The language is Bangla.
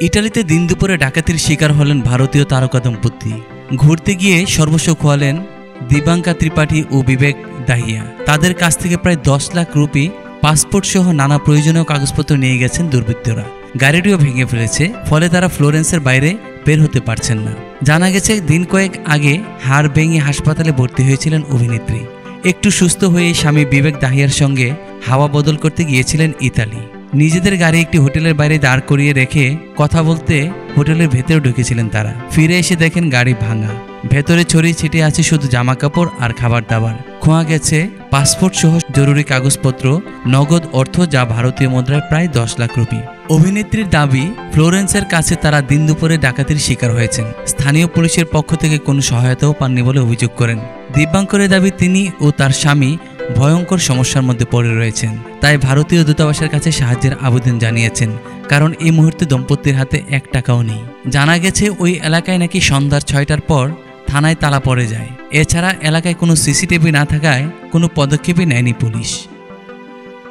ইটালিতে দিন দুপুরে ডাকাতির শিকার হলেন ভারতীয় তারকা দম্পতি। ঘুরতে গিয়ে সর্বস্ব খোয়ালেন দিবাঙ্কা ত্রিপাঠী ও বিবেক দাহিয়া। তাদের কাছ থেকে প্রায় 10 লাখ রুপি, পাসপোর্ট সহ নানা প্রয়োজনীয় কাগজপত্র নিয়ে গেছেন দুর্বৃত্তরা। গাড়িটিও ভেঙে ফেলেছে, ফলে তারা ফ্লোরেন্সের বাইরে বের হতে পারছেন না। জানা গেছে দিন কয়েক আগে হাড় ভেঙে হাসপাতালে ভর্তি হয়েছিলেন অভিনেত্রী। একটু সুস্থ হয়ে স্বামী বিবেক দাহিয়ার সঙ্গে হাওয়া বদল করতে গিয়েছিলেন ইতালি। নিজেদের গাড়ি একটি হোটেলের বাইরে দাঁড় করিয়ে রেখে কথা বলতে হোটেলের ভেতরে ঢুকেছিলেন তারা। ফিরে এসে দেখেন গাড়ি ভাঙা, ভেতরে ছড়িয়ে ছিটিয়ে আছে শুধু জামা কাপড় আর খাবার দাবার। খোয়া গেছে পাসপোর্ট সহ জরুরি কাগজপত্র, নগদ অর্থ যা ভারতীয় মুদ্রায় প্রায় 10 লাখ রুপি। অভিনেত্রীর দাবি, ফ্লোরেন্সের কাছে তারা দিন দুপুরে ডাকাতির শিকার হয়েছেন। স্থানীয় পুলিশের পক্ষ থেকে কোনো সহায়তাও পাননি বলে অভিযোগ করেন। দিব্যাঙ্করের দাবি, তিনি ও তার স্বামী ভয়ঙ্কর সমস্যার মধ্যে পড়ে রয়েছেন, তাই ভারতীয় দূতাবাসের কাছে সাহায্যের আবেদন জানিয়েছেন, কারণ এই মুহূর্তে দম্পতির হাতে 1 টাকাও নেই। জানা গেছে ওই এলাকায় নাকি সন্ধ্যা 6টার পর থানায় তালা পড়ে যায়। এছাড়া এলাকায় কোনো সিসিটিভি না থাকায় কোনো পদক্ষেপই নেয়নি পুলিশ।